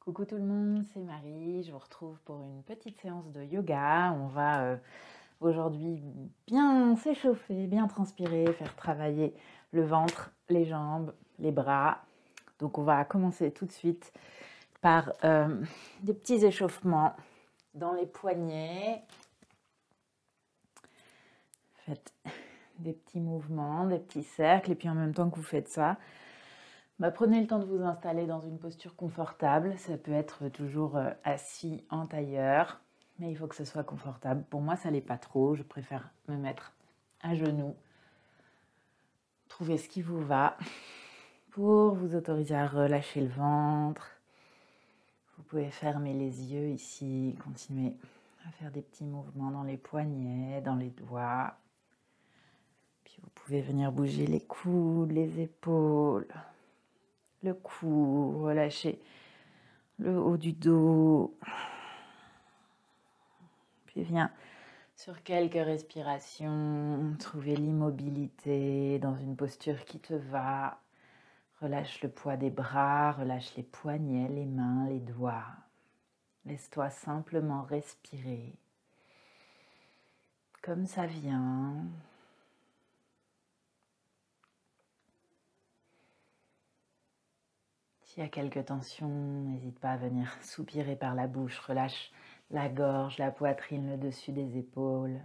Coucou tout le monde, c'est Marie, je vous retrouve pour une petite séance de yoga. On va aujourd'hui bien s'échauffer, bien transpirer, faire travailler le ventre, les jambes, les bras. Donc on va commencer tout de suite par des petits échauffements dans les poignets. Faites des petits mouvements, des petits cercles et puis en même temps que vous faites ça, prenez le temps de vous installer dans une posture confortable. Ça peut être toujours assis en tailleur, mais il faut que ce soit confortable. Pour moi, ça l'est pas trop. Je préfère me mettre à genoux. Trouvez ce qui vous va pour vous autoriser à relâcher le ventre. Vous pouvez fermer les yeux ici, continuer à faire des petits mouvements dans les poignets, dans les doigts. Puis vous pouvez venir bouger les coudes, les épaules, le cou, relâcher le haut du dos. Puis viens sur quelques respirations, trouver l'immobilité dans une posture qui te va. Relâche le poids des bras, relâche les poignets, les mains, les doigts. Laisse-toi simplement respirer comme ça vient. S'il y a quelques tensions, n'hésite pas à venir soupirer par la bouche. Relâche la gorge, la poitrine, le dessus des épaules.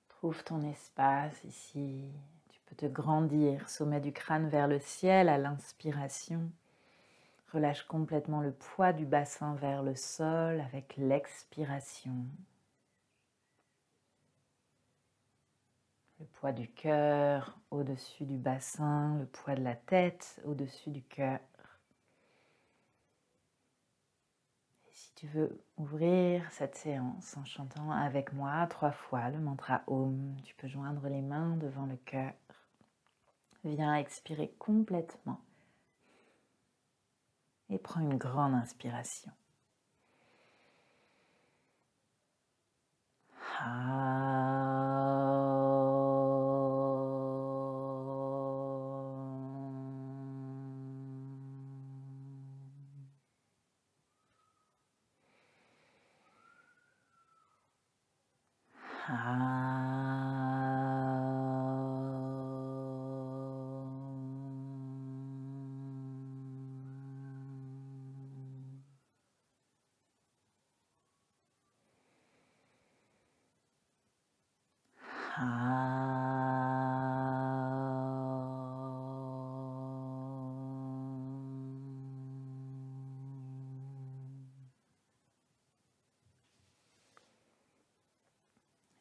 Trouve ton espace ici. Tu peux te grandir, sommet du crâne vers le ciel à l'inspiration. Relâche complètement le poids du bassin vers le sol avec l'expiration. Le poids du cœur au-dessus du bassin, le poids de la tête au-dessus du cœur. Si tu veux ouvrir cette séance en chantant avec moi 3 fois le mantra Om, tu peux joindre les mains devant le cœur. Viens expirer complètement et prends une grande inspiration.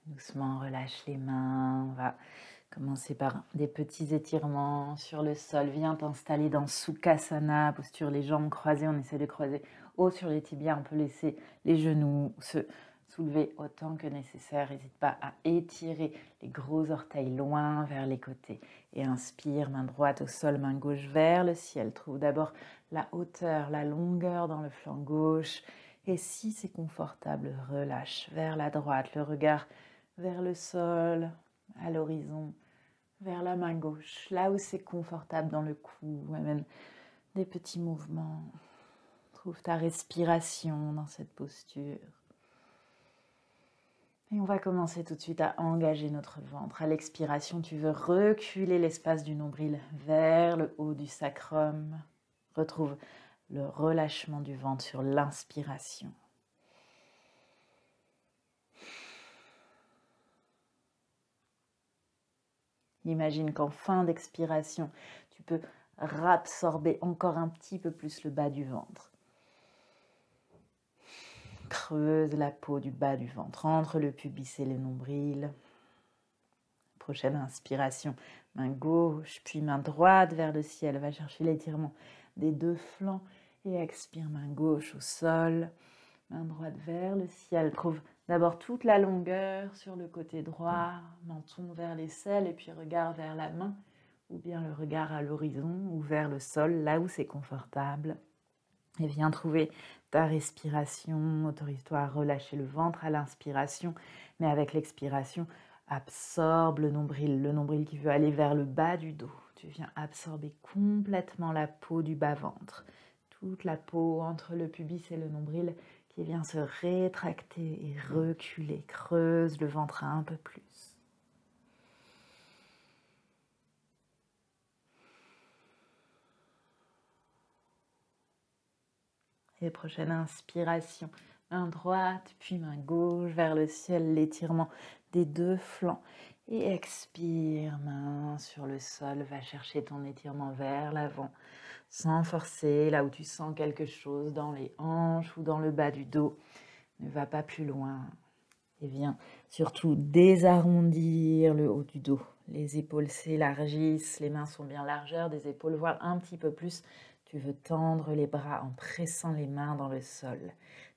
Doucement, relâche les mains. On va commencer par des petits étirements sur le sol. Viens t'installer dans Sukhasana, posture les jambes croisées. On essaie de croiser haut sur les tibias. On peut laisser les genoux se soulever autant que nécessaire. N'hésite pas à étirer les gros orteils loin vers les côtés. Et inspire, main droite au sol, main gauche vers le ciel. Trouve d'abord la hauteur, la longueur dans le flanc gauche. Et si c'est confortable, relâche vers la droite, le regard vers le sol, à l'horizon, vers la main gauche, là où c'est confortable dans le cou. Amène des petits mouvements. Trouve ta respiration dans cette posture. Et on va commencer tout de suite à engager notre ventre. À l'expiration, tu veux reculer l'espace du nombril vers le haut du sacrum. Retrouve le relâchement du ventre sur l'inspiration. Imagine qu'en fin d'expiration, tu peux absorber encore un petit peu plus le bas du ventre. Creuse la peau du bas du ventre, entre le pubis et le nombril. Prochaine inspiration, main gauche, puis main droite vers le ciel. Va chercher l'étirement des 2 flancs et expire, main gauche au sol, main droite vers le ciel. Trouve D'abord toute la longueur sur le côté droit, menton vers l'aisselle et puis regard vers la main, ou bien le regard à l'horizon ou vers le sol, là où c'est confortable. Et viens trouver ta respiration, autorise-toi à relâcher le ventre à l'inspiration, mais avec l'expiration, absorbe le nombril qui veut aller vers le bas du dos. Tu viens absorber complètement la peau du bas-ventre, toute la peau entre le pubis et le nombril qui vient se rétracter et reculer. Creuse le ventre un peu plus. Et prochaine inspiration, main droite puis main gauche vers le ciel, l'étirement des deux flancs. Et expire, main sur le sol, va chercher ton étirement vers l'avant, sans forcer, là où tu sens quelque chose dans les hanches ou dans le bas du dos. Ne va pas plus loin. Et viens surtout désarrondir le haut du dos. Les épaules s'élargissent, les mains sont bien largeur des épaules, voire un petit peu plus. Tu veux tendre les bras en pressant les mains dans le sol.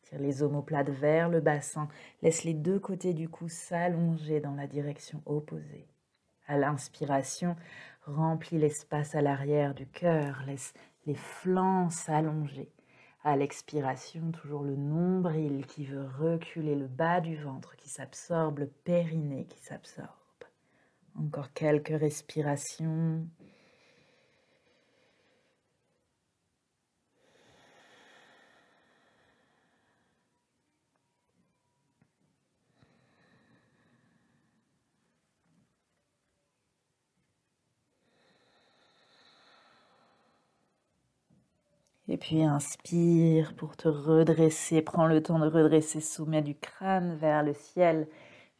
Tire les omoplates vers le bassin. Laisse les deux côtés du cou s'allonger dans la direction opposée. À l'inspiration, remplis l'espace à l'arrière du cœur. Laisse les flancs s'allonger. À l'expiration, toujours le nombril qui veut reculer, le bas du ventre qui s'absorbe, le périnée qui s'absorbe. Encore quelques respirations. Et puis inspire pour te redresser. Prends le temps de redresser sommet du crâne vers le ciel.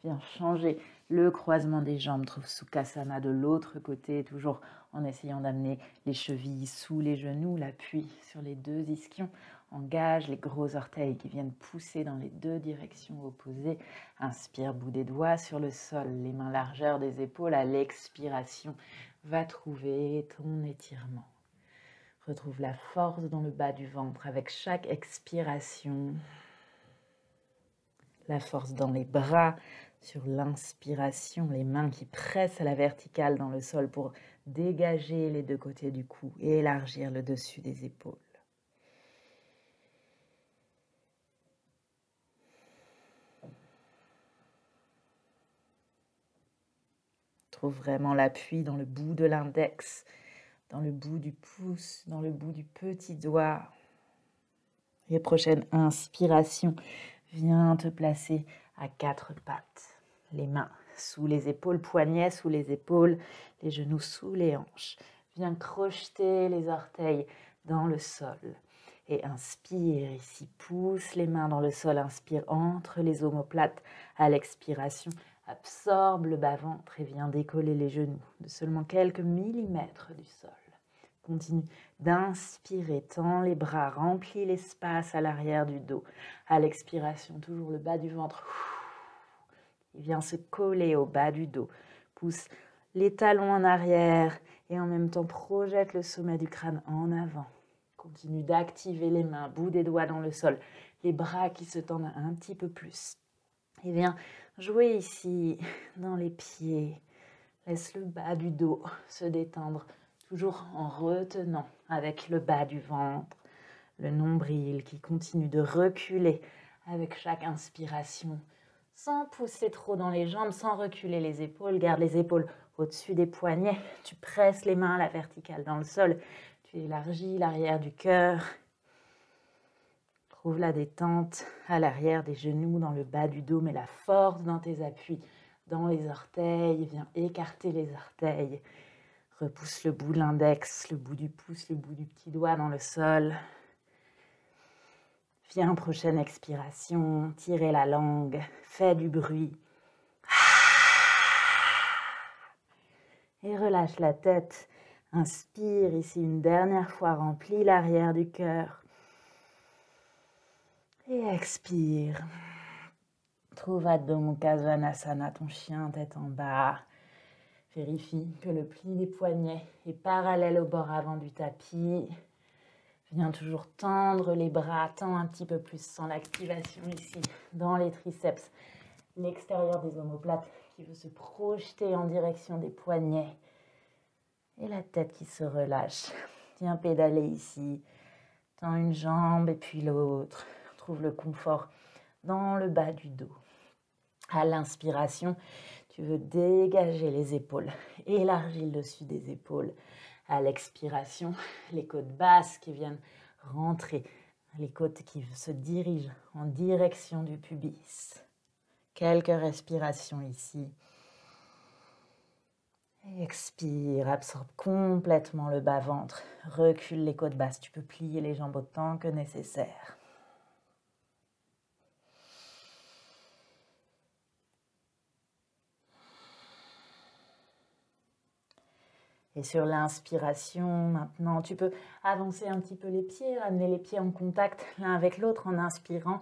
Viens changer le croisement des jambes. Trouve Sukhasana de l'autre côté, toujours en essayant d'amener les chevilles sous les genoux, l'appui sur les deux ischions. Engage les gros orteils qui viennent pousser dans les deux directions opposées. Inspire, bout des doigts sur le sol, les mains largeur des épaules. À l'expiration, va trouver ton étirement. Retrouve la force dans le bas du ventre avec chaque expiration. La force dans les bras sur l'inspiration, les mains qui pressent à la verticale dans le sol pour dégager les deux côtés du cou et élargir le dessus des épaules. Trouve vraiment l'appui dans le bout de l'index, dans le bout du pouce, dans le bout du petit doigt. Et prochaine inspiration, viens te placer à quatre pattes. Les mains sous les épaules, poignets sous les épaules, les genoux sous les hanches. Viens crocheter les orteils dans le sol. Et inspire ici, pousse les mains dans le sol, inspire entre les omoplates. À l'expiration, absorbe le bas-ventre et viens décoller les genoux de seulement quelques millimètres du sol. Continue d'inspirer, tends les bras, remplis l'espace à l'arrière du dos. À l'expiration, toujours le bas du ventre. Il vient se coller au bas du dos. Pousse les talons en arrière et en même temps projette le sommet du crâne en avant. Continue d'activer les mains, bout des doigts dans le sol, les bras qui se tendent un petit peu plus. Et viens jouer ici dans les pieds. Laisse le bas du dos se détendre, toujours en retenant avec le bas du ventre, le nombril qui continue de reculer avec chaque inspiration, sans pousser trop dans les jambes, sans reculer les épaules. Garde les épaules au-dessus des poignets. Tu presses les mains à la verticale dans le sol. Tu élargis l'arrière du cœur. Trouve la détente à l'arrière des genoux, dans le bas du dos, mais la force dans tes appuis, dans les orteils. Viens écarter les orteils. Repousse le bout de l'index, le bout du pouce, le bout du petit doigt dans le sol. Viens, prochaine expiration, tirez la langue, fais du bruit. Et relâche la tête. Inspire ici une dernière fois, remplis l'arrière du cœur. Et expire. Trouve Adho Mukha Svanasana, ton chien tête en bas. Vérifie que le pli des poignets est parallèle au bord avant du tapis. Viens toujours tendre les bras, tends un petit peu plus sans l'activation ici, dans les triceps. L'extérieur des omoplates qui veut se projeter en direction des poignets. Et la tête qui se relâche. Viens pédaler ici. Tends une jambe et puis l'autre. Trouve le confort dans le bas du dos. À l'inspiration, tu veux dégager les épaules, élargir le dessus des épaules. À l'expiration, les côtes basses qui viennent rentrer, les côtes qui se dirigent en direction du pubis. Quelques respirations ici. Et expire, absorbe complètement le bas-ventre. Recule les côtes basses. Tu peux plier les jambes autant que nécessaire. Et sur l'inspiration, maintenant, tu peux avancer un petit peu les pieds, ramener les pieds en contact l'un avec l'autre en inspirant.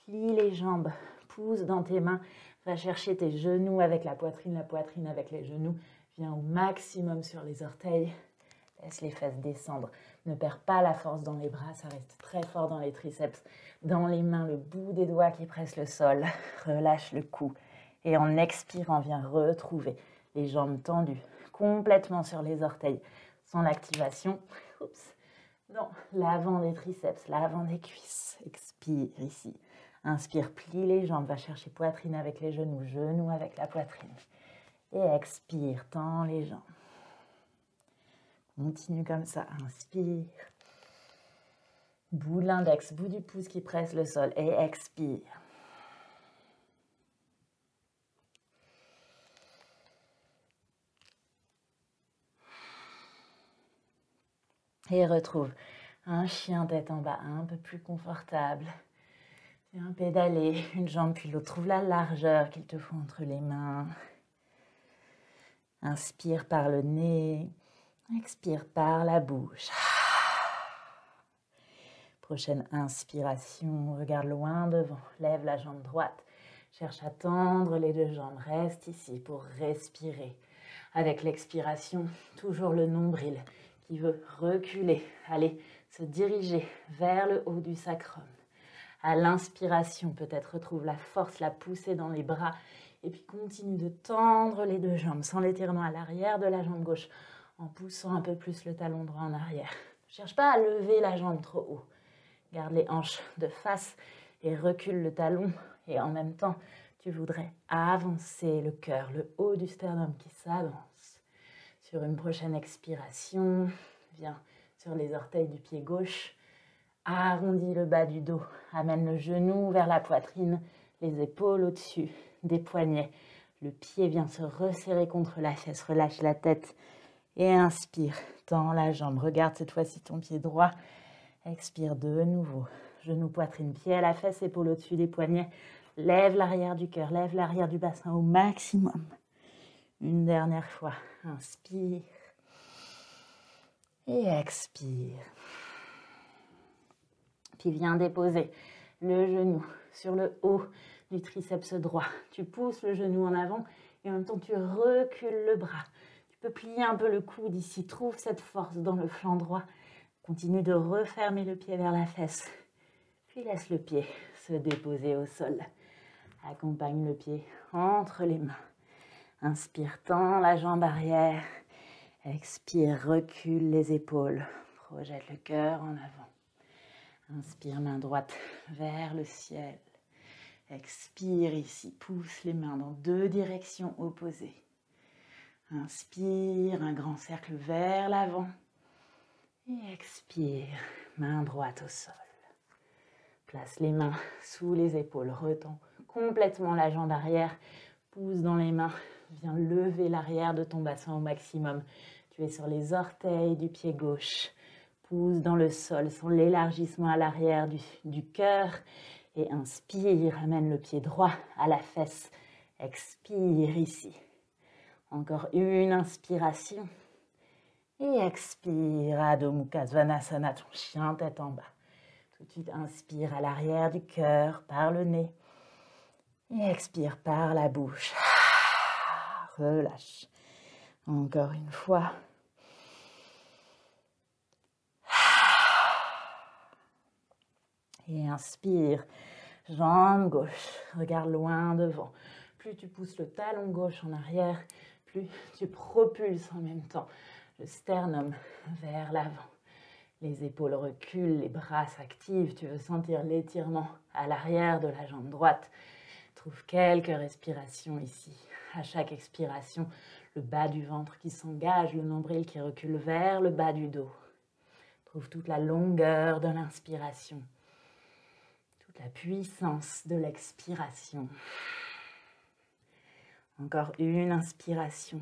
Plie les jambes, pousse dans tes mains. Va chercher tes genoux avec la poitrine avec les genoux. Viens au maximum sur les orteils. Laisse les fesses descendre. Ne perds pas la force dans les bras, ça reste très fort dans les triceps. Dans les mains, le bout des doigts qui presse le sol. Relâche le cou. Et en expirant, viens retrouver les jambes tendues complètement sur les orteils. Sans l'activation, dans l'avant des triceps, l'avant des cuisses. Expire ici. Inspire, plie les jambes. Va chercher poitrine avec les genoux, genoux avec la poitrine. Et expire, tends les jambes. Continue comme ça, inspire. Bout de l'index, bout du pouce qui presse le sol et expire. Et retrouve un chien tête en bas, un peu plus confortable. Viens pédaler une jambe puis l'autre. Trouve la largeur qu'il te faut entre les mains. Inspire par le nez. Expire par la bouche. Prochaine inspiration, regarde loin devant. Lève la jambe droite. Cherche à tendre les deux jambes. Reste ici pour respirer. Avec l'expiration, toujours le nombril qui veut reculer. Allez, se diriger vers le haut du sacrum. À l'inspiration, peut-être retrouve la force, la poussée dans les bras. Et puis continue de tendre les deux jambes sans l'étirement à l'arrière de la jambe gauche en poussant un peu plus le talon droit en arrière. Ne cherche pas à lever la jambe trop haut. Garde les hanches de face et recule le talon. Et en même temps, tu voudrais avancer le cœur, le haut du sternum qui s'avance. Sur une prochaine expiration, viens sur les orteils du pied gauche. Arrondis le bas du dos. Amène le genou vers la poitrine, les épaules au-dessus des poignets. Le pied vient se resserrer contre la fesse. Relâche la tête et inspire. Tends la jambe. Regarde cette fois-ci ton pied droit. Expire de nouveau. Genou, poitrine, pied à la fesse, épaule au-dessus des poignets. Lève l'arrière du cœur, lève l'arrière du bassin au maximum. Une dernière fois. Inspire. Et expire. Puis viens déposer le genou sur le haut du triceps droit. Tu pousses le genou en avant et en même temps tu recules le bras. Tu peux plier un peu le coude ici. Trouve cette force dans le flanc droit. Continue de refermer le pied vers la fesse. Puis laisse le pied se déposer au sol. Accompagne le pied entre les mains. Inspire, tends la jambe arrière. Expire, recule les épaules. Projette le cœur en avant. Inspire, main droite vers le ciel. Expire ici, pousse les mains dans deux directions opposées. Inspire, un grand cercle vers l'avant. Et expire, main droite au sol. Place les mains sous les épaules, retends complètement la jambe arrière. Pousse dans les mains, viens lever l'arrière de ton bassin au maximum. Tu es sur les orteils du pied gauche. Pousse dans le sol, sur l'élargissement à l'arrière du cœur. Et inspire, amène le pied droit à la fesse. Expire ici. Encore une inspiration. Et expire, Adho Mukha Svanasana, ton chien tête en bas. Tout de suite, inspire à l'arrière du cœur, par le nez. Et expire par la bouche. Relâche. Encore une fois. Et inspire, jambe gauche, regarde loin devant. Plus tu pousses le talon gauche en arrière, plus tu propulses en même temps le sternum vers l'avant. Les épaules reculent, les bras s'activent. Tu veux sentir l'étirement à l'arrière de la jambe droite. Trouve quelques respirations ici. À chaque expiration, le bas du ventre qui s'engage, le nombril qui recule vers le bas du dos. Trouve toute la longueur de l'inspiration, toute la puissance de l'expiration. Encore une inspiration.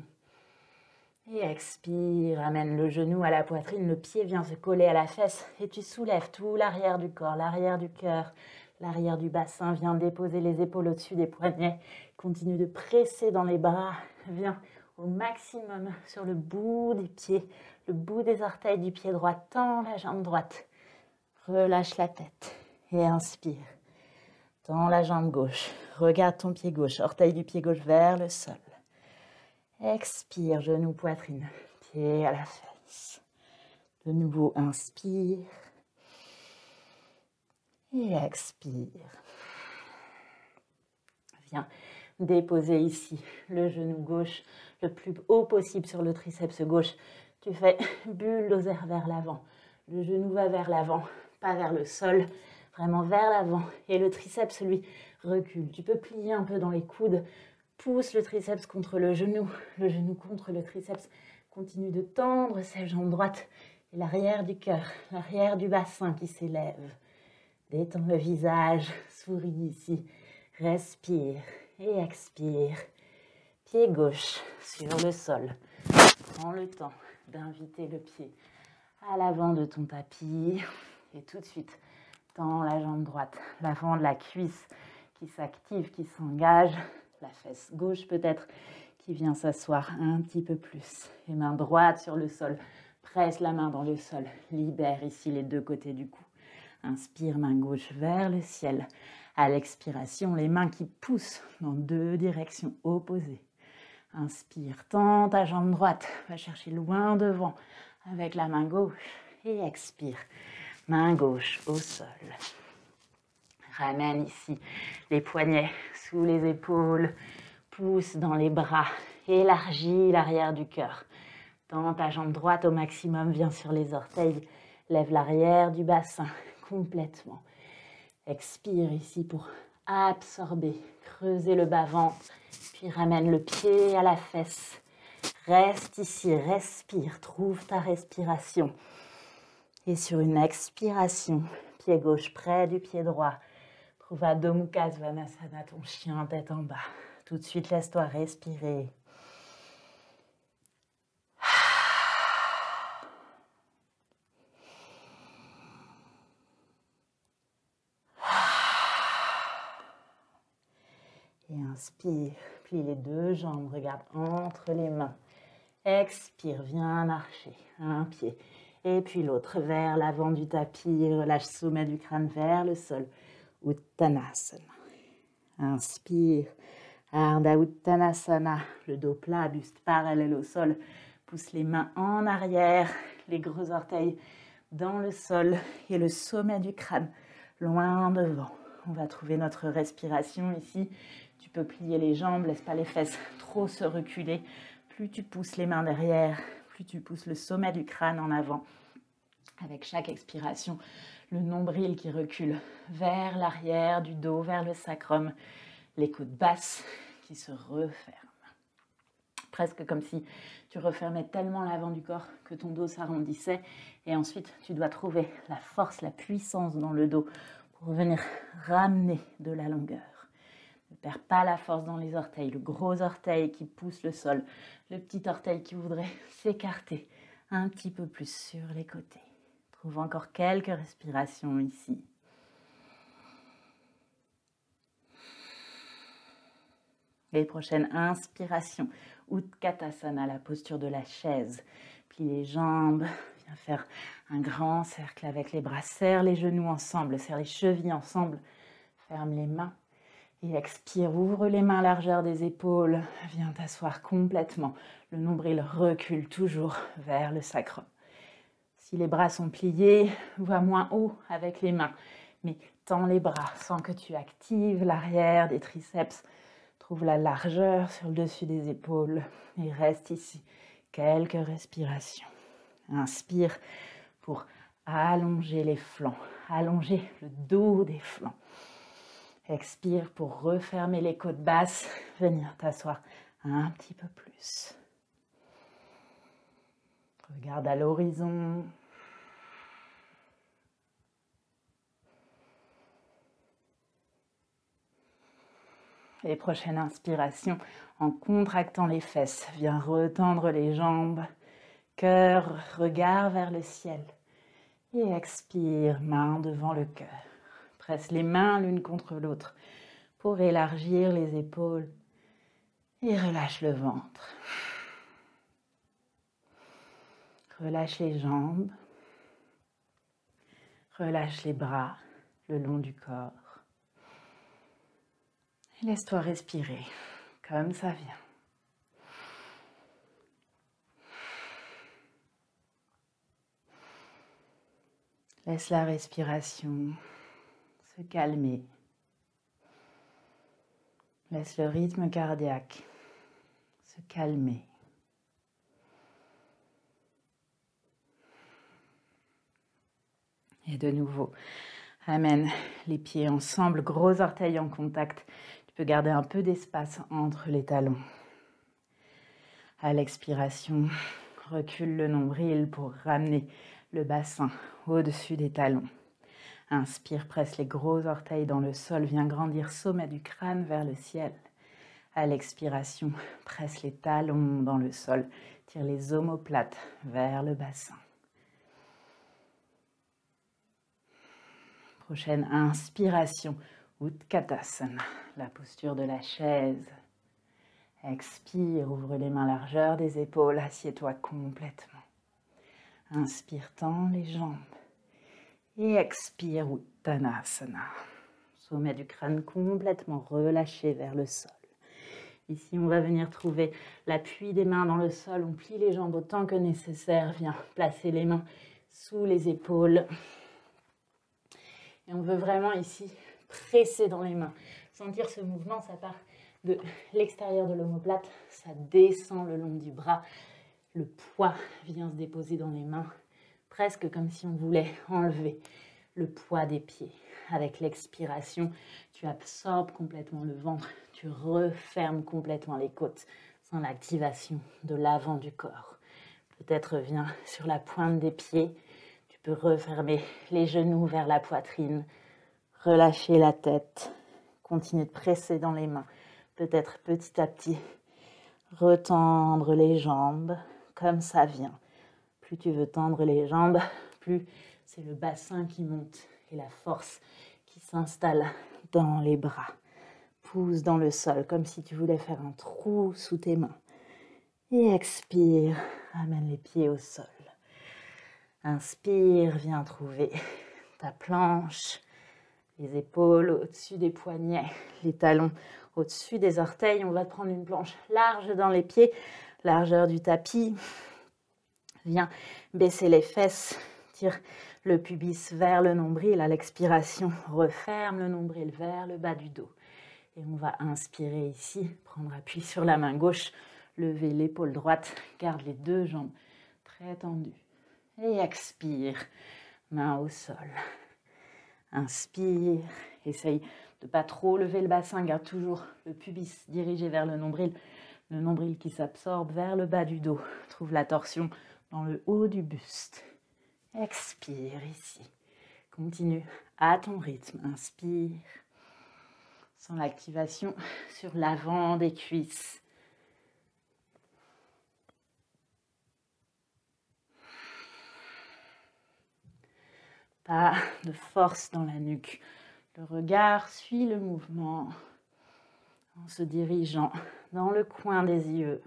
Et expire, amène le genou à la poitrine, le pied vient se coller à la fesse et tu soulèves tout l'arrière du corps, l'arrière du cœur, l'arrière du bassin. Viens déposer les épaules au-dessus des poignets. Continue de presser dans les bras. Viens au maximum sur le bout des pieds, le bout des orteils du pied droit. Tends la jambe droite. Relâche la tête et inspire. Tends la jambe gauche. Regarde ton pied gauche, orteil du pied gauche vers le sol. Expire, genou, poitrine, pied à la fesse. De nouveau, inspire. Et expire. Viens déposer ici le genou gauche le plus haut possible sur le triceps gauche. Tu fais bulldozer vers l'avant. Le genou va vers l'avant, pas vers le sol, vraiment vers l'avant. Et le triceps, lui, recule. Tu peux plier un peu dans les coudes. Pousse le triceps contre le genou contre le triceps. Continue de tendre sa jambe droite et l'arrière du cœur, l'arrière du bassin qui s'élève. Détends le visage, souris ici, respire et expire. Pied gauche sur le sol. Prends le temps d'inviter le pied à l'avant de ton tapis et tout de suite, tends la jambe droite, l'avant de la cuisse qui s'active, qui s'engage. La fesse gauche peut-être qui vient s'asseoir un petit peu plus. Et main droite sur le sol. Presse la main dans le sol. Libère ici les deux côtés du cou. Inspire, main gauche vers le ciel. À l'expiration, les mains qui poussent dans deux directions opposées. Inspire, tends ta jambe droite. Va chercher loin devant avec la main gauche. Et expire, main gauche au sol. Ramène ici les poignets sous les épaules, pousse dans les bras, élargis l'arrière du cœur. Tends ta jambe droite au maximum, viens sur les orteils, lève l'arrière du bassin complètement. Expire ici pour absorber, creuser le bas-ventre, puis ramène le pied à la fesse. Reste ici, respire, trouve ta respiration. Et sur une expiration, pied gauche près du pied droit, trouve Adho Mukha Svanasana, ton chien tête en bas. Tout de suite, laisse-toi respirer. Et inspire, plie les deux jambes, regarde entre les mains. Expire, viens marcher, un pied. Et puis l'autre vers l'avant du tapis, relâche sommet du crâne vers le sol. Uttanasana. Inspire, Ardha Uttanasana, le dos plat, buste parallèle au sol. Pousse les mains en arrière, les gros orteils dans le sol et le sommet du crâne loin devant. On va trouver notre respiration ici. Tu peux plier les jambes, laisse pas les fesses trop se reculer. Plus tu pousses les mains derrière, plus tu pousses le sommet du crâne en avant. Avec chaque expiration, le nombril qui recule vers l'arrière du dos, vers le sacrum. Les côtes basses qui se referment. Presque comme si tu refermais tellement l'avant du corps que ton dos s'arrondissait. Et ensuite, tu dois trouver la force, la puissance dans le dos pour venir ramener de la longueur. Ne perds pas la force dans les orteils. Le gros orteil qui pousse le sol. Le petit orteil qui voudrait s'écarter un petit peu plus sur les côtés. Trouve encore quelques respirations ici. Les prochaines inspirations. Utkatasana, la posture de la chaise. Plie les jambes. Viens faire un grand cercle avec les bras. Serre les genoux ensemble. Serre les chevilles ensemble. Ferme les mains. Et expire, ouvre les mains à largeur des épaules. Viens t'asseoir complètement. Le nombril recule toujours vers le sacrum. Si les bras sont pliés, va moins haut avec les mains. Mais tends les bras sans que tu actives l'arrière des triceps. Trouve la largeur sur le dessus des épaules et reste ici. Quelques respirations. Inspire pour allonger les flancs, allonger le dos des flancs. Expire pour refermer les côtes basses, venir t'asseoir un petit peu plus. Regarde à l'horizon. Et prochaine inspiration, en contractant les fesses, viens retendre les jambes, cœur, regard vers le ciel. Et expire, main devant le cœur. Presse les mains l'une contre l'autre pour élargir les épaules et relâche le ventre. Relâche les jambes, relâche les bras le long du corps. Et laisse-toi respirer comme ça vient. Laisse la respiration se calmer. Laisse le rythme cardiaque se calmer. Et de nouveau, amène les pieds ensemble, gros orteils en contact. Tu peux garder un peu d'espace entre les talons. À l'expiration, recule le nombril pour ramener le bassin au-dessus des talons. Inspire, presse les gros orteils dans le sol, viens grandir sommet du crâne vers le ciel. À l'expiration, presse les talons dans le sol, tire les omoplates vers le bassin. Prochaine inspiration, Utkatasana, la posture de la chaise. Expire, ouvre les mains largeur des épaules, assieds-toi complètement. Inspire, tends les jambes. Et expire, Uttanasana. Sommet du crâne complètement relâché vers le sol. Ici, on va venir trouver l'appui des mains dans le sol. On plie les jambes autant que nécessaire. Viens placer les mains sous les épaules. Et on veut vraiment ici presser dans les mains. Sentir ce mouvement, ça part de l'extérieur de l'omoplate, ça descend le long du bras. Le poids vient se déposer dans les mains, presque comme si on voulait enlever le poids des pieds. Avec l'expiration, tu absorbes complètement le ventre, tu refermes complètement les côtes sans l'activation de l'avant du corps. Peut-être viens sur la pointe des pieds, tu peux refermer les genoux vers la poitrine, relâcher la tête, continue de presser dans les mains. Peut-être petit à petit, retendre les jambes comme ça vient. Plus tu veux tendre les jambes, plus c'est le bassin qui monte et la force qui s'installe dans les bras. Pousse dans le sol comme si tu voulais faire un trou sous tes mains. Et expire, amène les pieds au sol. Inspire, viens trouver ta planche, les épaules au-dessus des poignets, les talons au-dessus des orteils. On va te prendre une planche large dans les pieds, largeur du tapis. Viens baisser les fesses, tire le pubis vers le nombril. À l'expiration, referme le nombril vers le bas du dos. Et on va inspirer ici, prendre appui sur la main gauche, lever l'épaule droite, garde les deux jambes très tendues. Et expire, main au sol. Inspire, essaye de ne pas trop lever le bassin, garde toujours le pubis dirigé vers le nombril qui s'absorbe vers le bas du dos. Trouve la torsion dans le haut du buste. Expire ici. Continue à ton rythme. Inspire. Sans l'activation sur l'avant des cuisses. Pas de force dans la nuque. Le regard suit le mouvement en se dirigeant dans le coin des yeux.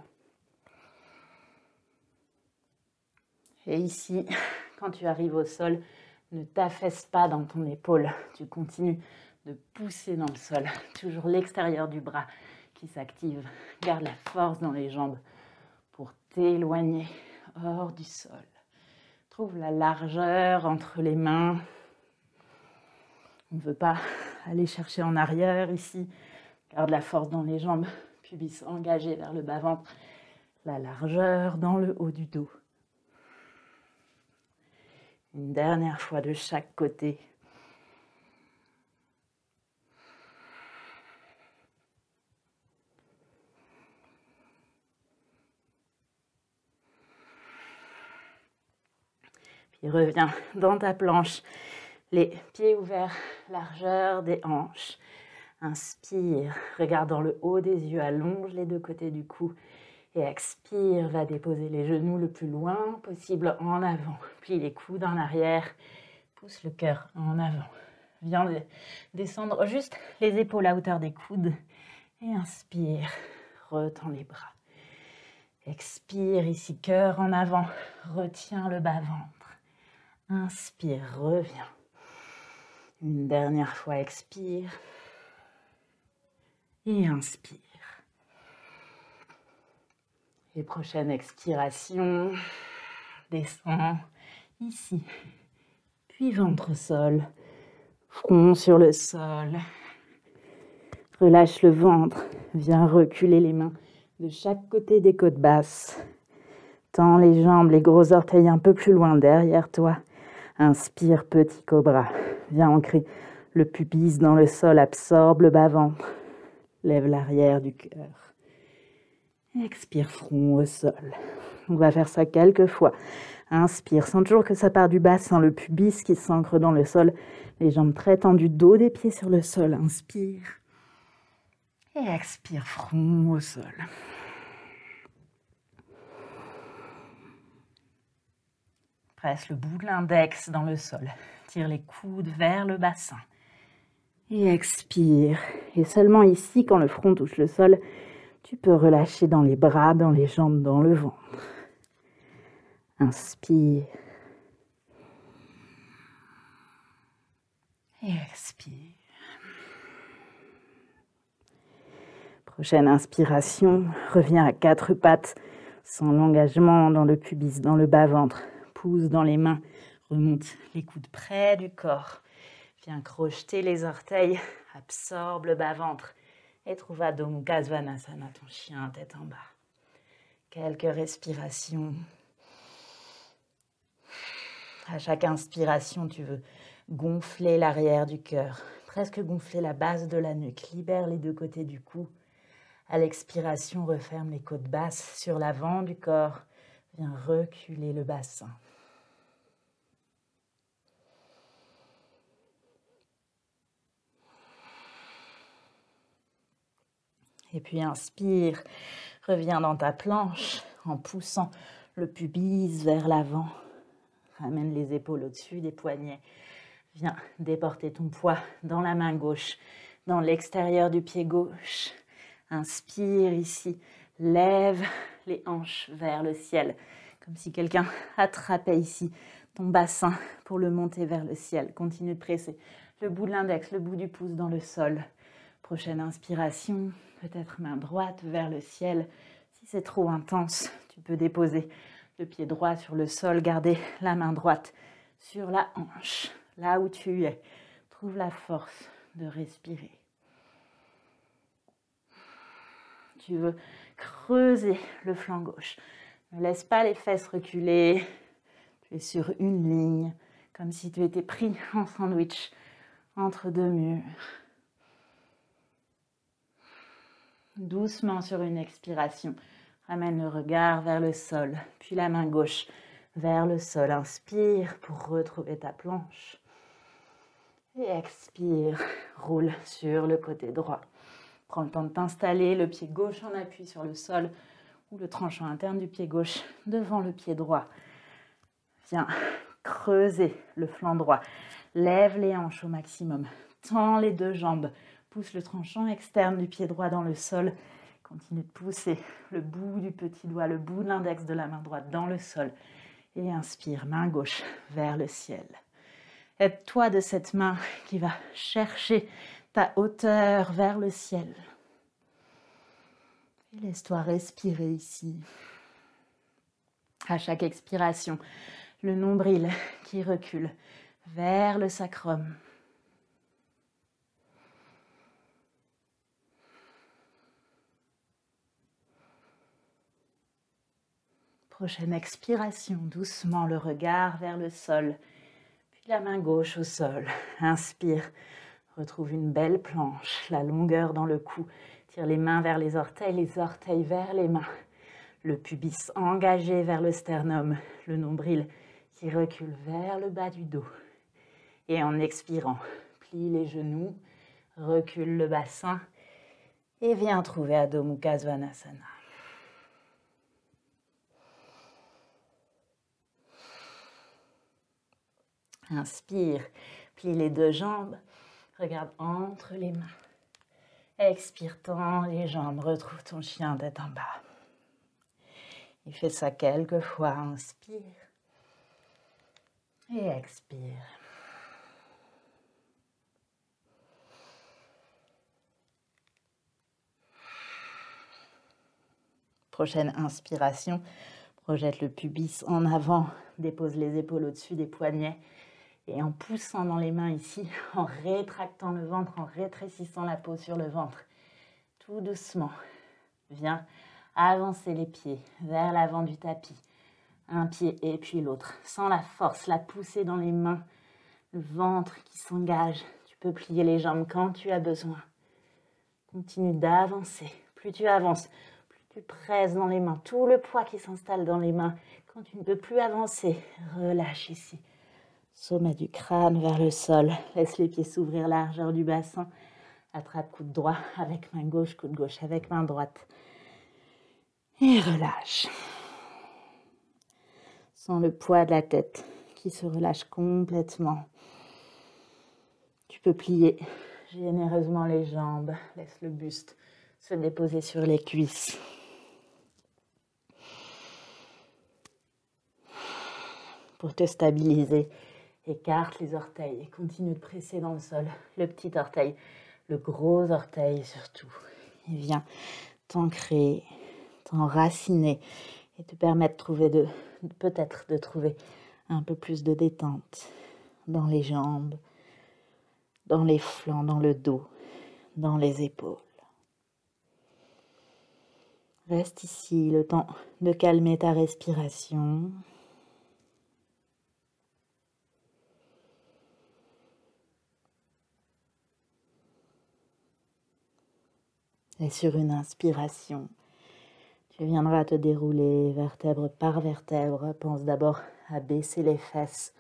Et ici, quand tu arrives au sol, ne t'affaisse pas dans ton épaule. Tu continues de pousser dans le sol. Toujours l'extérieur du bras qui s'active. Garde la force dans les jambes pour t'éloigner hors du sol. Trouve la largeur entre les mains. On ne veut pas aller chercher en arrière ici. Garde la force dans les jambes, pubis engagé vers le bas-ventre. La largeur dans le haut du dos. Une dernière fois de chaque côté. Puis reviens dans ta planche, les pieds ouverts, largeur des hanches. Inspire, regarde dans le haut des yeux, allonge les deux côtés du cou. Et expire, va déposer les genoux le plus loin possible en avant. Plie les coudes en arrière, pousse le cœur en avant. Viens descendre juste les épaules à hauteur des coudes. Et inspire, retends les bras. Expire ici, cœur en avant, retiens le bas-ventre. Inspire, reviens. Une dernière fois, expire. Et inspire. Et prochaine expiration, descends ici. Puis ventre au sol, front sur le sol. Relâche le ventre, viens reculer les mains de chaque côté des côtes basses. Tends les jambes, les gros orteils un peu plus loin derrière toi. Inspire, petit cobra. Viens ancrer le pubis dans le sol, absorbe le bas-ventre. Lève l'arrière du cœur. Expire, front au sol. On va faire ça quelques fois. Inspire, sens toujours que ça part du bassin, le pubis qui s'ancre dans le sol. Les jambes très tendues, dos des pieds sur le sol. Inspire. Et expire, front au sol. Presse le bout de l'index dans le sol. Tire les coudes vers le bassin. Et expire. Et seulement ici, quand le front touche le sol, tu peux relâcher dans les bras, dans les jambes, dans le ventre. Inspire. Et expire. Prochaine inspiration, reviens à quatre pattes, sans l'engagement dans le pubis, dans le bas-ventre. Pousse dans les mains, remonte les coudes près du corps. Viens crocheter les orteils, absorbe le bas-ventre et trouve Adho Mukha Svanasana, ton chien tête en bas. Quelques respirations. À chaque inspiration, tu veux gonfler l'arrière du cœur, presque gonfler la base de la nuque. Libère les deux côtés du cou. À l'expiration, referme les côtes basses sur l'avant du corps. Viens reculer le bassin. Et puis inspire, reviens dans ta planche en poussant le pubis vers l'avant. Ramène les épaules au-dessus des poignets. Viens déporter ton poids dans la main gauche, dans l'extérieur du pied gauche. Inspire ici, lève les hanches vers le ciel, comme si quelqu'un attrapait ici ton bassin pour le monter vers le ciel. Continue de presser le bout de l'index, le bout du pouce dans le sol. Prochaine inspiration, peut-être main droite vers le ciel. Si c'est trop intense, tu peux déposer le pied droit sur le sol, garder la main droite sur la hanche, là où tu es. Trouve la force de respirer. Tu veux creuser le flanc gauche. Ne laisse pas les fesses reculer. Tu es sur une ligne, comme si tu étais pris en sandwich entre deux murs. Doucement sur une expiration, ramène le regard vers le sol, puis la main gauche vers le sol. Inspire pour retrouver ta planche. Et expire, roule sur le côté droit. Prends le temps de t'installer, le pied gauche en appui sur le sol ou le tranchant interne du pied gauche devant le pied droit. Viens creuser le flanc droit. Lève les hanches au maximum. Tends les deux jambes. Pousse le tranchant externe du pied droit dans le sol. Continue de pousser le bout du petit doigt, le bout de l'index de la main droite dans le sol. Et inspire, main gauche vers le ciel. Aide-toi de cette main qui va chercher ta hauteur vers le ciel. Et laisse-toi respirer ici. À chaque expiration, le nombril qui recule vers le sacrum. Prochaine expiration, doucement le regard vers le sol, puis la main gauche au sol. Inspire, retrouve une belle planche, la longueur dans le cou. Tire les mains vers les orteils vers les mains. Le pubis engagé vers le sternum, le nombril qui recule vers le bas du dos. Et en expirant, plie les genoux, recule le bassin et viens trouver Adho Mukha Svanasana. Inspire, plie les deux jambes, regarde entre les mains. Expire, tends les jambes, retrouve ton chien tête en bas. Et fais ça quelques fois, inspire et expire. Prochaine inspiration, projette le pubis en avant, dépose les épaules au-dessus des poignets et en poussant dans les mains ici, en rétractant le ventre, en rétrécissant la peau sur le ventre, tout doucement, viens avancer les pieds vers l'avant du tapis, un pied et puis l'autre, sans la force, la poussée dans les mains, le ventre qui s'engage, tu peux plier les jambes quand tu as besoin, continue d'avancer, plus tu avances, tu presses dans les mains, tout le poids qui s'installe dans les mains. Quand tu ne peux plus avancer, relâche ici. Sommet du crâne vers le sol. Laisse les pieds s'ouvrir, largeur du bassin. Attrape coude droit avec main gauche, coude gauche avec main droite. Et relâche. Sens le poids de la tête qui se relâche complètement. Tu peux plier généreusement les jambes. Laisse le buste se déposer sur les cuisses. Pour te stabiliser, écarte les orteils et continue de presser dans le sol. Le petit orteil, le gros orteil surtout. Et viens t'ancrer, t'enraciner et te permettre de trouver peut-être de trouver un peu plus de détente dans les jambes, dans les flancs, dans le dos, dans les épaules. Reste ici le temps de calmer ta respiration. Et sur une inspiration, tu viendras te dérouler vertèbre par vertèbre. Pense d'abord à baisser les fesses.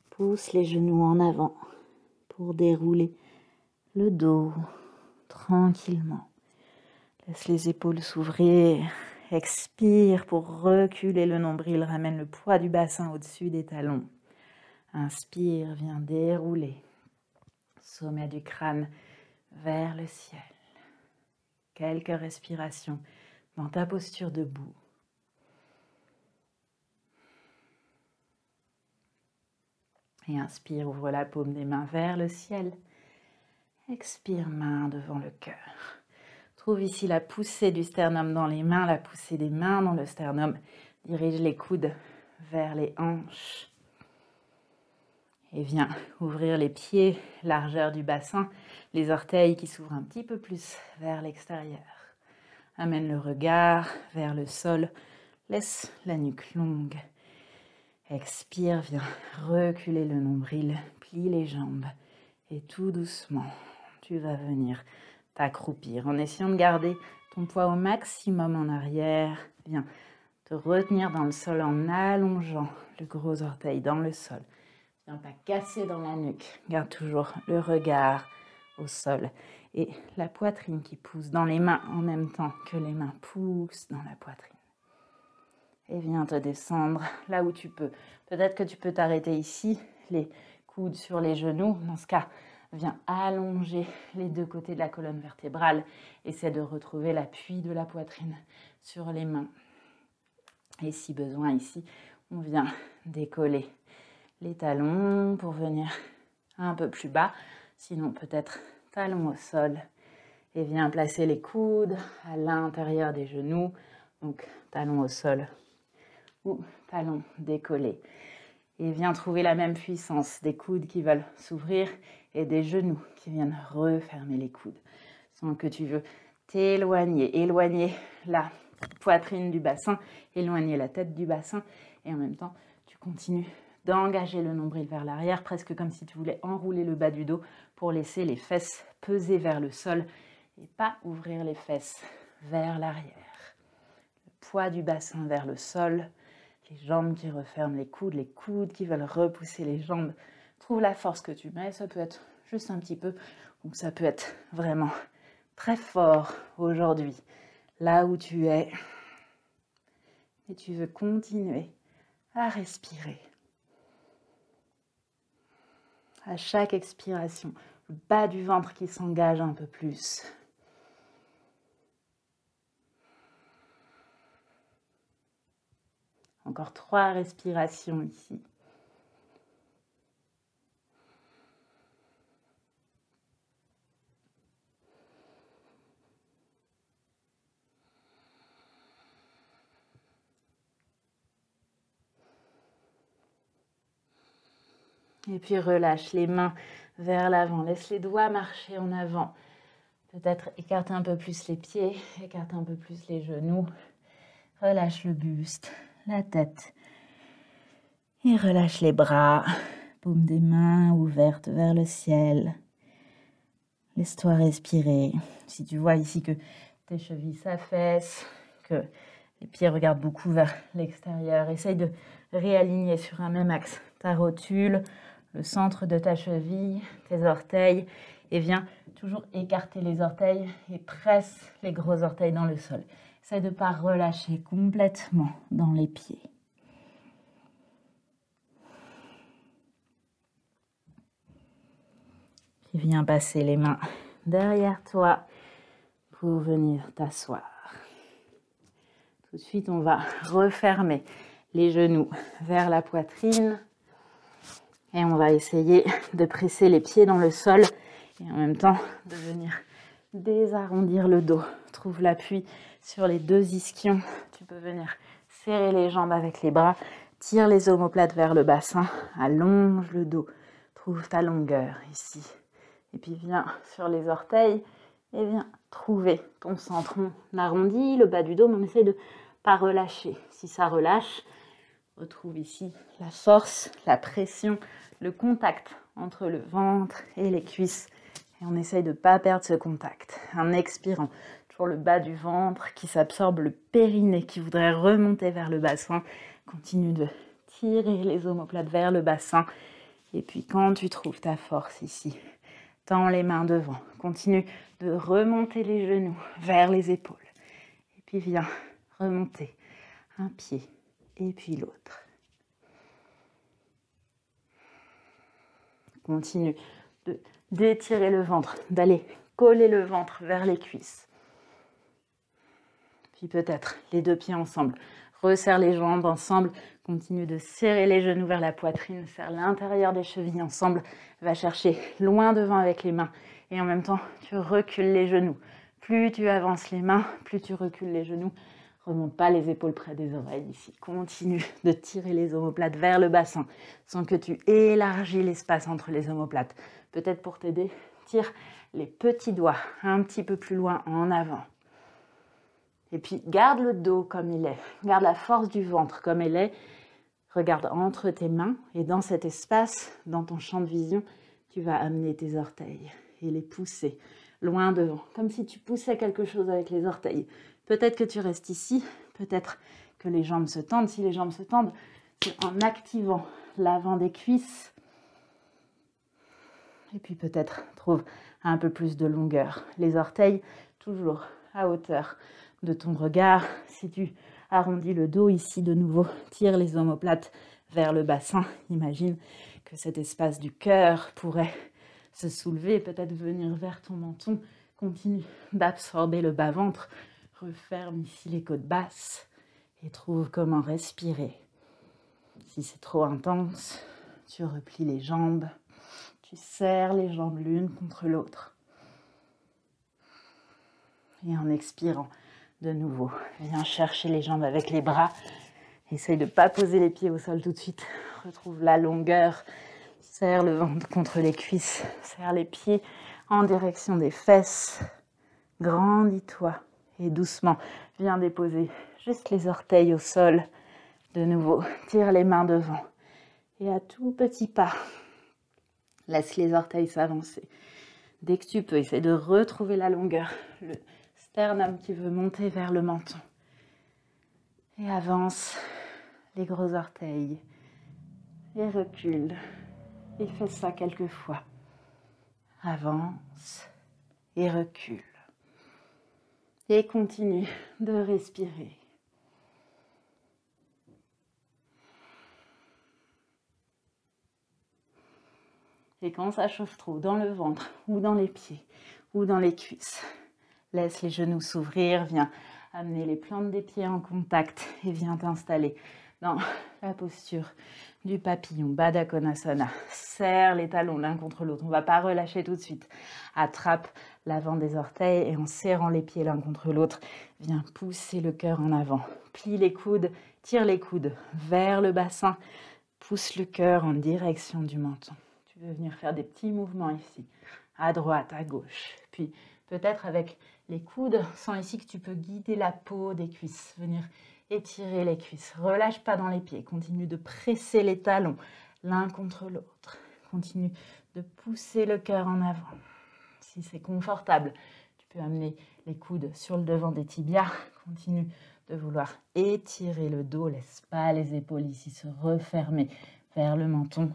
Pousse les genoux en avant pour dérouler le dos tranquillement. Laisse les épaules s'ouvrir. Expire pour reculer le nombril. Ramène le poids du bassin au-dessus des talons. Inspire, viens dérouler. Sommet du crâne vers le ciel. Quelques respirations dans ta posture debout. Et inspire, ouvre la paume des mains vers le ciel. Expire, main devant le cœur. Trouve ici la poussée du sternum dans les mains, la poussée des mains dans le sternum. Dirige les coudes vers les hanches. Et viens ouvrir les pieds, largeur du bassin, les orteils qui s'ouvrent un petit peu plus vers l'extérieur. Amène le regard vers le sol, laisse la nuque longue. Expire, viens reculer le nombril, plie les jambes et tout doucement, tu vas venir t'accroupir en essayant de garder ton poids au maximum en arrière. Viens te retenir dans le sol en allongeant le gros orteil dans le sol. Viens pas casser dans la nuque. Garde toujours le regard au sol et la poitrine qui pousse dans les mains en même temps que les mains poussent dans la poitrine. Et viens te descendre là où tu peux. Peut-être que tu peux t'arrêter ici, les coudes sur les genoux. Dans ce cas, viens allonger les deux côtés de la colonne vertébrale. Essaie de retrouver l'appui de la poitrine sur les mains. Et si besoin ici, on vient décoller les talons pour venir un peu plus bas, sinon peut-être talons au sol et viens placer les coudes à l'intérieur des genoux, donc talons au sol ou talons décollés et viens trouver la même puissance des coudes qui veulent s'ouvrir et des genoux qui viennent refermer les coudes sans que tu veux t'éloigner, éloigner la poitrine du bassin, éloigner la tête du bassin. Et en même temps, tu continues d'engager le nombril vers l'arrière, presque comme si tu voulais enrouler le bas du dos pour laisser les fesses peser vers le sol et pas ouvrir les fesses vers l'arrière. Le poids du bassin vers le sol, les jambes qui referment les coudes qui veulent repousser les jambes. Trouve la force que tu mets, ça peut être juste un petit peu, ou ça peut être vraiment très fort aujourd'hui, là où tu es. Et tu veux continuer à respirer. À chaque expiration, le bas du ventre qui s'engage un peu plus. Encore 3 respirations ici. Et puis relâche les mains vers l'avant. Laisse les doigts marcher en avant. Peut-être écarte un peu plus les pieds, écarte un peu plus les genoux. Relâche le buste, la tête. Et relâche les bras. Paume des mains ouvertes vers le ciel. Laisse-toi respirer. Si tu vois ici que tes chevilles s'affaissent, que les pieds regardent beaucoup vers l'extérieur, essaye de réaligner sur un même axe ta rotule, le centre de ta cheville, tes orteils, et viens toujours écarter les orteils et presse les gros orteils dans le sol. Essaye de ne pas relâcher complètement dans les pieds. Puis viens passer les mains derrière toi pour venir t'asseoir. Tout de suite, on va refermer les genoux vers la poitrine. Et on va essayer de presser les pieds dans le sol et en même temps de venir désarrondir le dos. Trouve l'appui sur les 2 ischions. Tu peux venir serrer les jambes avec les bras. Tire les omoplates vers le bassin. Allonge le dos. Trouve ta longueur ici. Et puis viens sur les orteils et viens trouver ton centre. On arrondit le bas du dos, mais on essaie de ne pas relâcher. Si ça relâche, retrouve ici la force, la pression, le contact entre le ventre et les cuisses. Et on essaye de ne pas perdre ce contact. En expirant, toujours le bas du ventre qui s'absorbe, le périnée qui voudrait remonter vers le bassin. Continue de tirer les omoplates vers le bassin. Et puis quand tu trouves ta force ici, tends les mains devant. Continue de remonter les genoux vers les épaules. Et puis viens remonter un pied et puis l'autre. Continue d'étirer le ventre, d'aller coller le ventre vers les cuisses. Puis peut-être les 2 pieds ensemble. Resserre les jambes ensemble. Continue de serrer les genoux vers la poitrine. Serre l'intérieur des chevilles ensemble. Va chercher loin devant avec les mains. Et en même temps, tu recules les genoux. Plus tu avances les mains, plus tu recules les genoux. Remonte pas les épaules près des oreilles ici. Continue de tirer les omoplates vers le bassin sans que tu élargis l'espace entre les omoplates. Peut-être pour t'aider, tire les petits doigts un petit peu plus loin en avant. Et puis garde le dos comme il est. Garde la force du ventre comme elle est. Regarde entre tes mains et dans cet espace, dans ton champ de vision, tu vas amener tes orteils et les pousser loin devant. Comme si tu poussais quelque chose avec les orteils. Peut-être que tu restes ici, peut-être que les jambes se tendent. Si les jambes se tendent, c'est en activant l'avant des cuisses. Et puis peut-être trouve un peu plus de longueur. Les orteils, toujours à hauteur de ton regard. Si tu arrondis le dos ici de nouveau, tire les omoplates vers le bassin. Imagine que cet espace du cœur pourrait se soulever, peut-être venir vers ton menton. Continue d'absorber le bas-ventre. Referme ici les côtes basses et trouve comment respirer. Si c'est trop intense, tu replies les jambes, tu serres les jambes l'une contre l'autre. Et en expirant de nouveau, viens chercher les jambes avec les bras. Essaye de ne pas poser les pieds au sol tout de suite. Retrouve la longueur. Serre le ventre contre les cuisses. Serre les pieds en direction des fesses. Grandis-toi Et doucement, viens déposer juste les orteils au sol. De nouveau, tire les mains devant. Et à tout petit pas, laisse les orteils s'avancer. Dès que tu peux, essaie de retrouver la longueur. Le sternum qui veut monter vers le menton. Et avance les gros orteils. Et recule. Et fais ça quelques fois. Avance et recule. Et continue de respirer. Et quand ça chauffe trop dans le ventre, ou dans les pieds, ou dans les cuisses, laisse les genoux s'ouvrir, viens amener les plantes des pieds en contact et viens t'installer dans la posture du papillon, Baddha Konasana. Serre les talons l'un contre l'autre, on ne va pas relâcher tout de suite. Attrape l'avant des orteils et en serrant les pieds l'un contre l'autre, viens pousser le cœur en avant. Plie les coudes, tire les coudes vers le bassin, pousse le cœur en direction du menton. Tu veux venir faire des petits mouvements ici, à droite, à gauche. Puis peut-être avec les coudes, sens ici que tu peux guider la peau des cuisses, venir étirer les cuisses. Relâche pas dans les pieds, continue de presser les talons l'un contre l'autre. Continue de pousser le cœur en avant. Si c'est confortable, tu peux amener les coudes sur le devant des tibias. Continue de vouloir étirer le dos, laisse pas les épaules ici se refermer vers le menton.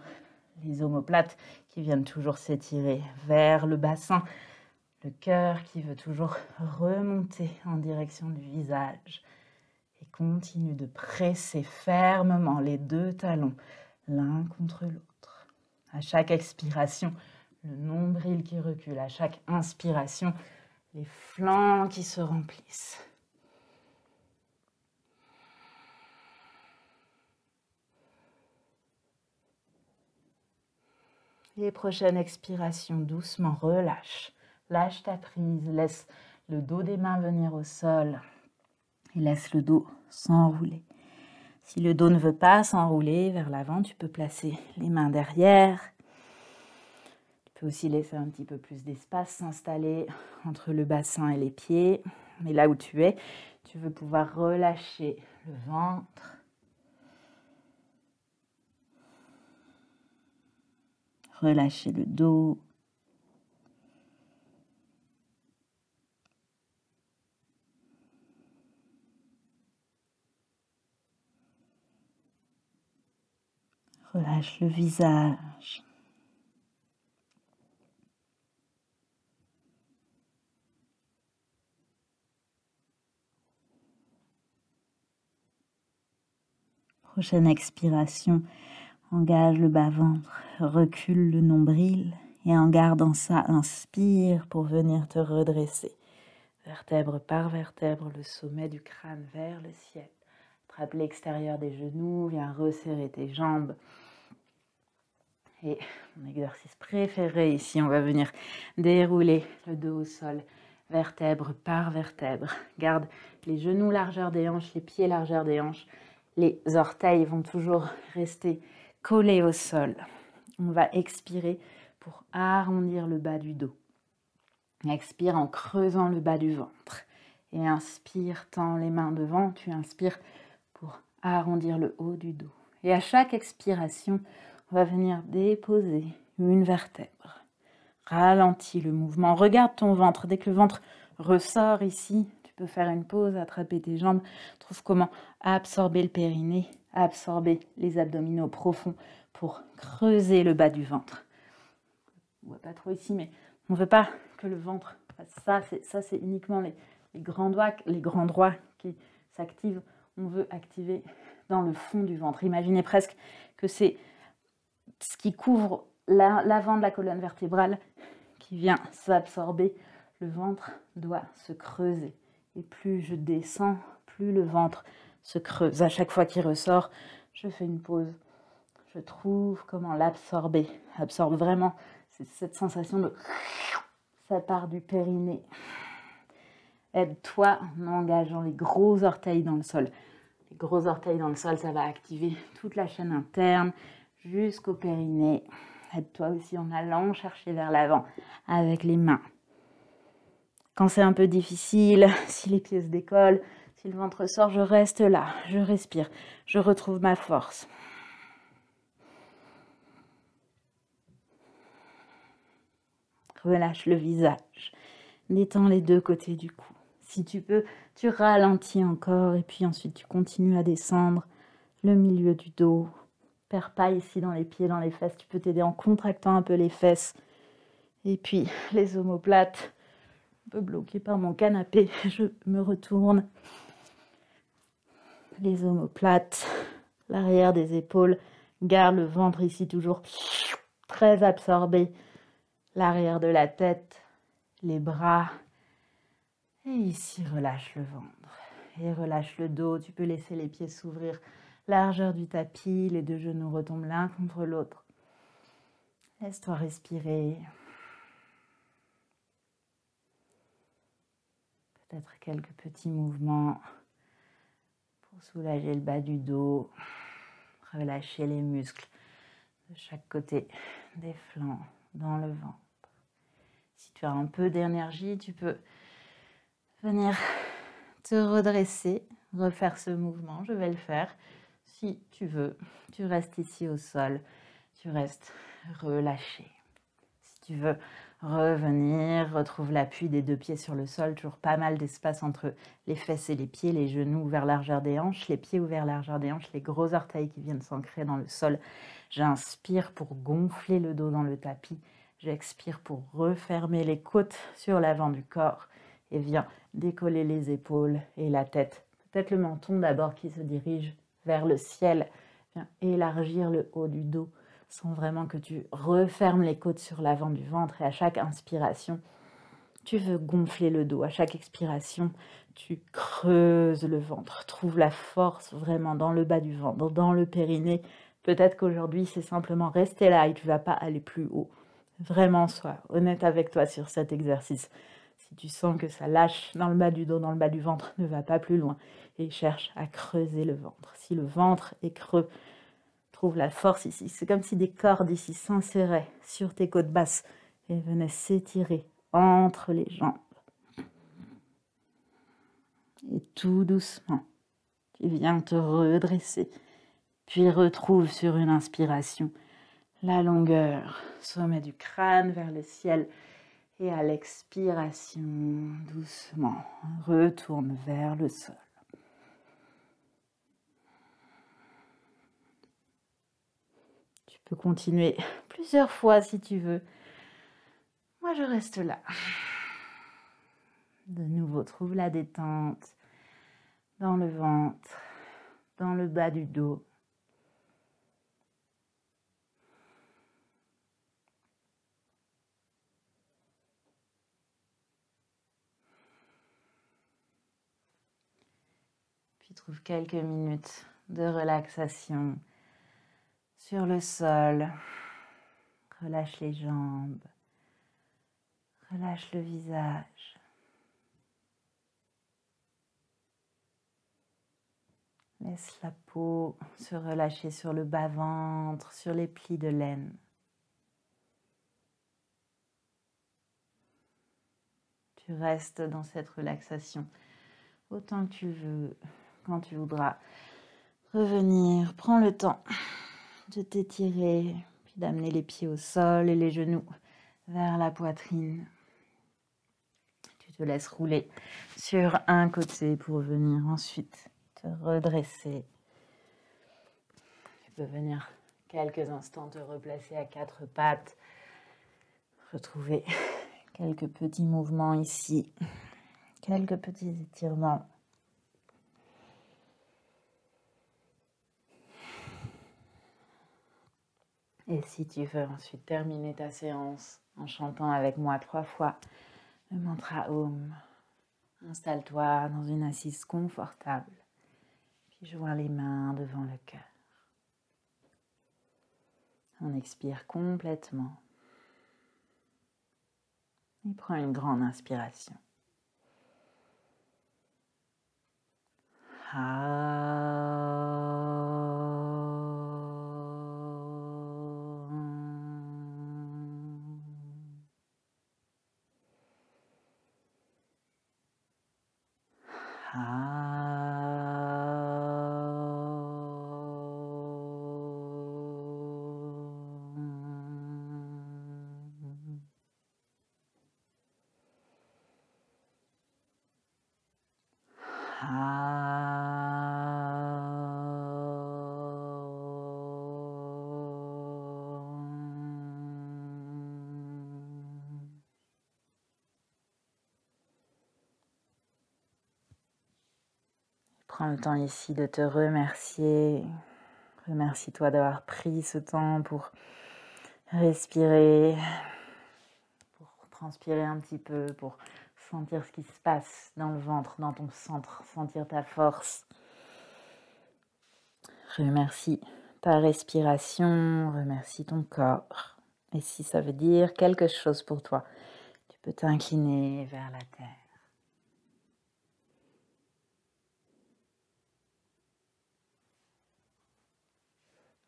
Les omoplates qui viennent toujours s'étirer vers le bassin. Le cœur qui veut toujours remonter en direction du visage. Et continue de presser fermement les deux talons l'un contre l'autre. À chaque expiration, le nombril qui recule. À chaque inspiration, les flancs qui se remplissent. Et prochaine expiration, doucement, relâche. Lâche ta prise, laisse le dos des mains venir au sol et laisse le dos s'enrouler. Si le dos ne veut pas s'enrouler vers l'avant, tu peux placer les mains derrière. Tu peux aussi laisser un petit peu plus d'espace s'installer entre le bassin et les pieds. Mais là où tu es, tu veux pouvoir relâcher le ventre. Relâcher le dos. Relâche le visage. Prochaine expiration, engage le bas-ventre, recule le nombril et en gardant ça, inspire pour venir te redresser. Vertèbre par vertèbre, le sommet du crâne vers le ciel. Attrape l'extérieur des genoux, viens resserrer tes jambes. Et mon exercice préféré ici, on va venir dérouler le dos au sol, vertèbre par vertèbre. Garde les genoux largeur des hanches, les pieds largeur des hanches. Les orteils vont toujours rester collés au sol. On va expirer pour arrondir le bas du dos. Expire en creusant le bas du ventre. Et inspire, tends les mains devant. Tu inspires pour arrondir le haut du dos. Et à chaque expiration, on va venir déposer une vertèbre. Ralentis le mouvement. Regarde ton ventre. Dès que le ventre ressort ici, tu peux faire une pause, attraper tes jambes. Trouve comment absorber le périnée, absorber les abdominaux profonds pour creuser le bas du ventre. On ne voit pas trop ici, mais on ne veut pas que le ventre fasse ça. C'est uniquement les grands doigts qui s'activent. On veut activer dans le fond du ventre. Imaginez presque que c'est ce qui couvre l'avant de la colonne vertébrale qui vient s'absorber. Le ventre doit se creuser. Et plus je descends, plus le ventre se creuse. À chaque fois qu'il ressort, je fais une pause. Je trouve comment l'absorber. Absorbe vraiment cette sensation de... Ça part du périnée. Aide-toi en engageant les gros orteils dans le sol. Les gros orteils dans le sol, ça va activer toute la chaîne interne jusqu'au périnée. Aide-toi aussi en allant chercher vers l'avant avec les mains. Quand c'est un peu difficile, si les pieds se décollent, si le ventre sort, je reste là, je respire, je retrouve ma force. Relâche le visage, détends les deux côtés du cou. Si tu peux, tu ralentis encore et puis ensuite tu continues à descendre le milieu du dos. Perds pas ici dans les pieds, dans les fesses. Tu peux t'aider en contractant un peu les fesses. Et puis les omoplates, un peu bloquées par mon canapé. Je me retourne. Les omoplates, l'arrière des épaules. Garde le ventre ici toujours très absorbé. L'arrière de la tête, les bras. Et ici, relâche le ventre. Et relâche le dos. Tu peux laisser les pieds s'ouvrir. Largeur du tapis, les deux genoux retombent l'un contre l'autre. Laisse-toi respirer. Peut-être quelques petits mouvements pour soulager le bas du dos. Relâcher les muscles de chaque côté des flancs, dans le ventre. Si tu as un peu d'énergie, tu peux venir te redresser, refaire ce mouvement. Je vais le faire. Si tu veux, tu restes ici au sol. Tu restes relâché. Si tu veux revenir, retrouve l'appui des deux pieds sur le sol. Toujours pas mal d'espace entre les fesses et les pieds, les genoux ouverts largeur des hanches, les pieds ouverts largeur des hanches, les gros orteils qui viennent s'ancrer dans le sol. J'inspire pour gonfler le dos dans le tapis. J'expire pour refermer les côtes sur l'avant du corps. Et viens décoller les épaules et la tête. Peut-être le menton d'abord qui se dirige vers le ciel. Viens élargir le haut du dos. Sans vraiment que tu refermes les côtes sur l'avant du ventre. Et à chaque inspiration, tu veux gonfler le dos. À chaque expiration, tu creuses le ventre. Trouve la force vraiment dans le bas du ventre, dans le périnée. Peut-être qu'aujourd'hui, c'est simplement rester là et tu ne vas pas aller plus haut. Vraiment, sois honnête avec toi sur cet exercice. Si tu sens que ça lâche dans le bas du dos, dans le bas du ventre, ne va pas plus loin. Et cherche à creuser le ventre. Si le ventre est creux, trouve la force ici. C'est comme si des cordes ici s'inséraient sur tes côtes basses et venaient s'étirer entre les jambes. Et tout doucement, tu viens te redresser. Puis retrouve sur une inspiration la longueur, sommet du crâne vers le ciel. Et à l'expiration, doucement, retourne vers le sol. Tu peux continuer plusieurs fois si tu veux. Moi, je reste là. De nouveau, trouve la détente dans le ventre, dans le bas du dos. Puis trouve quelques minutes de relaxation sur le sol. Relâche les jambes. Relâche le visage. Laisse la peau se relâcher sur le bas-ventre, sur les plis de laine. Tu restes dans cette relaxation autant que tu veux, quand tu voudras revenir. Prends le temps de t'étirer, puis d'amener les pieds au sol et les genoux vers la poitrine. Tu te laisses rouler sur un côté pour venir ensuite te redresser. Tu peux venir quelques instants te replacer à quatre pattes, retrouver quelques petits mouvements ici, quelques petits étirements. Et si tu veux ensuite terminer ta séance en chantant avec moi 3 fois le mantra Om, installe-toi dans une assise confortable, puis joins les mains devant le cœur. On expire complètement et prends une grande inspiration. Prends le temps ici de te remercier. Remercie-toi d'avoir pris ce temps pour respirer, pour transpirer un petit peu, pour sentir ce qui se passe dans le ventre, dans ton centre, sentir ta force. Remercie ta respiration, remercie ton corps. Et si ça veut dire quelque chose pour toi, tu peux t'incliner vers la terre.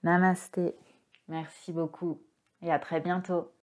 Namasté. Merci beaucoup et à très bientôt.